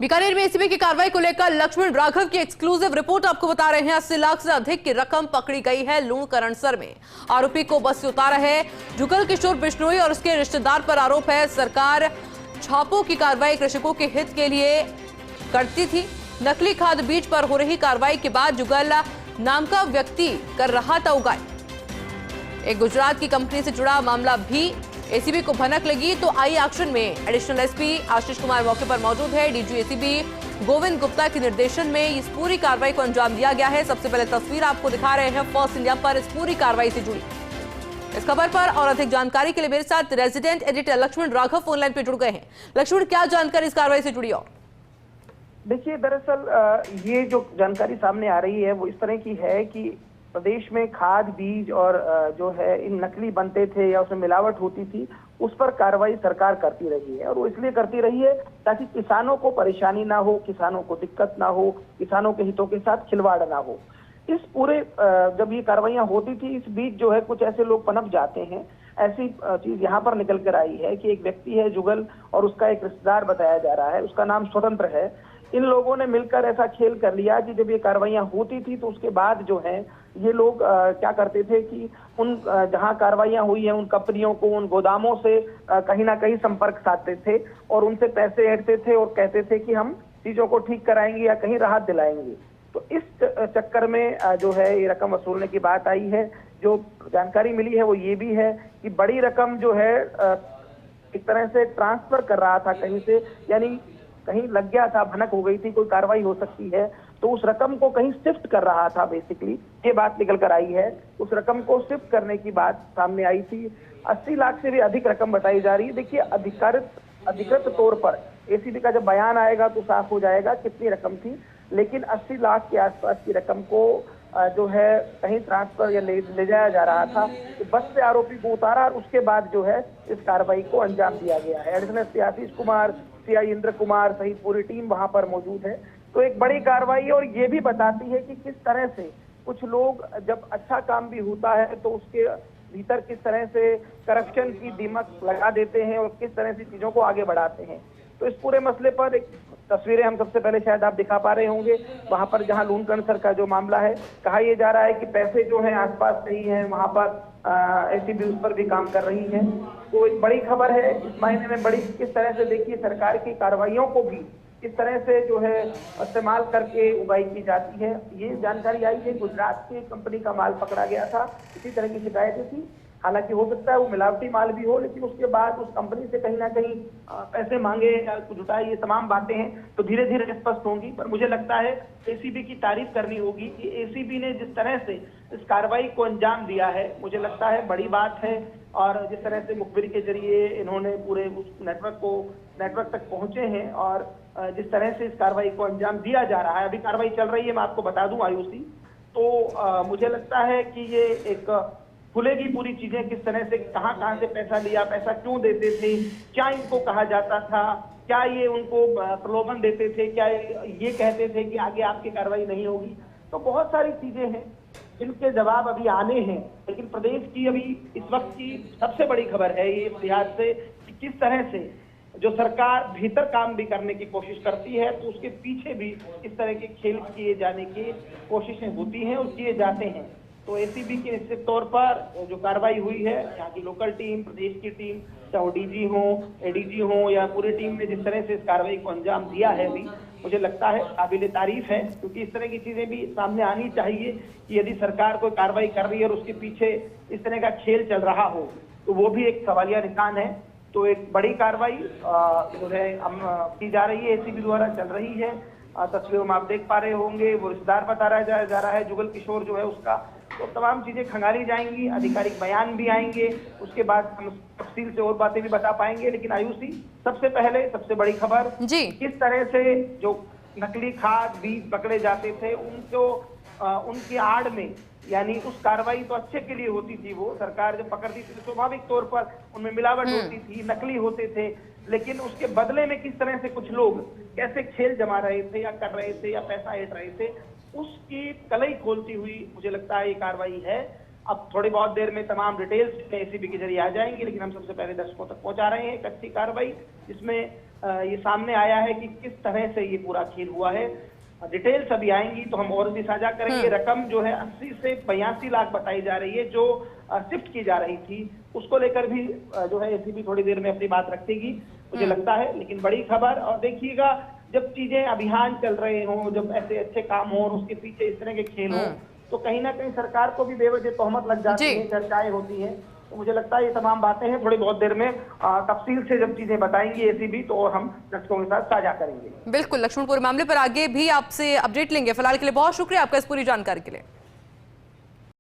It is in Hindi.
बीकानेर में एसीबी की कार्रवाई को लेकर लक्ष्मण राघव की एक्सक्लूसिव रिपोर्ट आपको बता रहे हैं। 80 लाख से अधिक की रकम पकड़ी गई है लूणकरणसर में। आरोपी को बस से उतारा है जुगल किशोर बिश्नोई और उसके रिश्तेदार पर आरोप है सरकार छापों की कार्रवाई कृषकों के हित के लिए करती थी। नकली खाद बीज पर हो रही कार्रवाई के बाद जुगल नाम का व्यक्ति कर रहा था उगाई। एक गुजरात की कंपनी से जुड़ा मामला भी एसीबी को भनक लगी तो आई एक्शन में। एडिशनल एसपी आशीष कुमार मौके पर मौजूद है। डीजी एसीबी गोविंद गुप्ता के निर्देशन में इस पूरी कार्रवाई को अंजाम दिया गया है। सबसे पहले तस्वीर आपको दिखा रहे हैं फर्स्ट इंडिया पर इस पूरी कार्रवाई से जुड़ी। इस खबर पर और अधिक जानकारी के लिए मेरे साथ resident editor Lakshman Raghav phone line पे जुड़ गए हैं। लक्ष्मण, क्या जानकारी इस कार्रवाई से जुड़ी? और देखिए, दरअसल ये जो जानकारी सामने आ रही है वो इस तरह की है कि प्रदेश में खाद बीज और जो है इन नकली बनते थे या उसमें मिलावट होती थी, उस पर कार्रवाई सरकार करती रही है। और वो इसलिए करती रही है ताकि किसानों को परेशानी ना हो, किसानों को दिक्कत ना हो, किसानों के हितों के साथ खिलवाड़ ना हो। इस पूरे जब ये कार्रवाइयां होती थी, इस बीच जो है कुछ ऐसे लोग पनप जाते हैं। ऐसी चीज यहाँ पर निकल कर आई है कि एक व्यक्ति है जुगल और उसका एक रिश्तेदार बताया जा रहा है, उसका नाम स्वतंत्र है। इन लोगों ने मिलकर ऐसा खेल कर लिया कि जब ये कार्रवाइयां होती थी तो उसके बाद जो है ये लोग क्या करते थे कि उन जहां कार्रवाइयां हुई हैं उन कंपनियों को, उन गोदामों से कहीं ना कहीं संपर्क साधते थे और उनसे पैसे ऐंठते थे और कहते थे कि हम चीजों को ठीक कराएंगे या कहीं राहत दिलाएंगे। तो इस चक्कर में जो है ये रकम वसूलने की बात आई है। जो जानकारी मिली है वो ये भी है कि बड़ी रकम जो है एक तरह से ट्रांसफर कर रहा था कहीं से, यानी कहीं लग गया था, भनक हो गई थी, कोई कार्रवाई हो सकती है, तो उस रकम को कहीं शिफ्ट कर रहा था। बेसिकली ये बात निकल कर आई है। उस रकम को शिफ्ट करने की बात सामने आई थी। 80 लाख से भी अधिक रकम बताई जा रही है। देखिए, अधिकृत तौर पर एसीबी का जब बयान आएगा तो साफ हो जाएगा कितनी रकम थी, लेकिन 80 लाख के आसपास की रकम को जो है कहीं ट्रांसफर या ले जाया जा रहा था। तो बस से आरोपी को उतारा और उसके बाद जो है इस कार्रवाई को अंजाम दिया गया है। Additional SP Ashish Kumar, CI Indra Kumar सहित पूरी टीम वहां पर मौजूद है। तो एक बड़ी कार्रवाई और ये भी बताती है कि किस तरह से कुछ लोग जब अच्छा काम भी होता है तो उसके भीतर किस तरह से करप्शन की दीमक लगा देते हैं और किस तरह से चीजों को आगे बढ़ाते हैं। तो इस पूरे मसले पर एक तस्वीरें हम सबसे पहले शायद आप दिखा पा रहे होंगे, वहां पर जहां लूणकरणसर का जो मामला है, कहा यह जा रहा है कि पैसे जो है आसपास नहीं है, वहां पर एसीबी उस पर भी काम कर रही है। तो एक बड़ी खबर है इस महीने में। बड़ी किस तरह से देखिए सरकार की कार्रवाइयों को भी किस तरह से जो है इस्तेमाल करके उगाई की जाती है। ये जानकारी आई है गुजरात की कंपनी का माल पकड़ा गया था, इसी तरह की शिकायतें थी। हालांकि हो सकता है वो मिलावटी माल भी हो, लेकिन उसके बाद उस कंपनी से कहीं ना कहीं पैसे मांगे या कुछ जुटाए, ये तमाम बातें हैं तो धीरे धीरे स्पष्ट होंगी। पर मुझे लगता है एसीबी की तारीफ करनी होगी कि एसीबी ने जिस तरह से इस कार्रवाई को अंजाम दिया है, मुझे लगता है बड़ी बात है। और जिस तरह से मुखबिर के जरिए इन्होंने पूरे उस नेटवर्क तक पहुंचे हैं और जिस तरह से इस कार्रवाई को अंजाम दिया जा रहा है, अभी कार्रवाई चल रही है, मैं आपको बता दूं आयुषी, तो मुझे लगता है कि ये एक खुलेगी पूरी चीजें, किस तरह से कहां से पैसा लिया, पैसा क्यों देते थे, क्या इनको कहा जाता था, क्या ये उनको प्रलोभन देते थे, क्या ये कहते थे कि आगे आपकी कार्रवाई नहीं होगी। तो बहुत सारी चीजें हैं जिनके जवाब अभी आने हैं। लेकिन प्रदेश की अभी इस वक्त की सबसे बड़ी खबर है ये इस लिहाज से कि किस तरह से जो सरकार भीतर काम भी करने की कोशिश करती है तो उसके पीछे भी इस तरह के खेल किए जाने की कोशिशें होती हैं और किए जाते हैं। तो एसीबी की निश्चित तौर पर जो कार्रवाई हुई है, यहाँ की लोकल टीम, प्रदेश की टीम, चाहे डीजी हो, एडीजी हो या पूरी टीम ने जिस तरह से इस कार्रवाई को अंजाम दिया है, भी मुझे लगता है काबिले तारीफ है। क्योंकि इस तरह की चीजें भी सामने आनी चाहिए कि यदि सरकार कोई कार्रवाई कर रही है और उसके पीछे इस तरह का खेल चल रहा हो तो वो भी एक सवालिया निशान है। तो एक बड़ी कार्रवाई जो है की जा रही है, एसीबी द्वारा चल रही है। तस्वीरों में आप देख पा रहे होंगे, वो रिश्तेदार बताया जा रहा है जुगल किशोर जो है उसका। तो तमाम चीजें खंगाली जाएंगी, आधिकारिक बयान भी आएंगे, उसके बाद हम तफसील से और बातें भी बता पाएंगे। लेकिन आयुषी, सबसे पहले सबसे बड़ी खबर जी, किस तरह से जो नकली खाद बीज पकड़े जाते थे उनको उनकी आड़ में, यानी उस कार्रवाई तो अच्छे के लिए होती थी, वो सरकार जब पकड़ती थी तो स्वाभाविक तौर पर उनमें मिलावट होती थी, नकली होते थे, लेकिन उसके बदले में किस तरह से कुछ लोग कैसे खेल जमा रहे थे या कर रहे थे या पैसा ऐंठ रहे थे, उसकी कलई खोलती हुई मुझे लगता है ये कार्रवाई है। अब थोड़ी बहुत देर में तमाम डिटेल्स एसीबी के जरिए आ जाएंगी, लेकिन हम सबसे पहले दर्शकों तक पहुंचा रहे हैं एक अच्छी कार्रवाई जिसमें ये सामने आया है कि किस तरह से ये पूरा खेल हुआ है। डिटेल्स अभी आएंगी तो हम और भी साझा करेंगे। रकम जो है 80 से 82 लाख बताई जा रही है जो शिफ्ट की जा रही थी, उसको लेकर भी जो है एसीबी थोड़ी देर में अपनी बात रखेगी मुझे लगता है। लेकिन बड़ी खबर, और देखिएगा जब चीजें अभियान चल रहे हों, जब ऐसे अच्छे काम हो और उसके पीछे इस तरह के खेल हो, तो कहीं ना कहीं सरकार को भी बेवजह तोहमत लग जाती है, चर्चाएं होती हैं। तो मुझे लगता है ये तमाम बातें हैं, थोड़ी बहुत देर में तफसील से जब चीजें बताएंगी एसीबी तो और हम दर्शकों के साथ साझा करेंगे। बिल्कुल, लक्ष्मणपुर मामले पर आगे भी आपसे अपडेट लेंगे। फिलहाल के लिए बहुत शुक्रिया आपका इस पूरी जानकारी के लिए।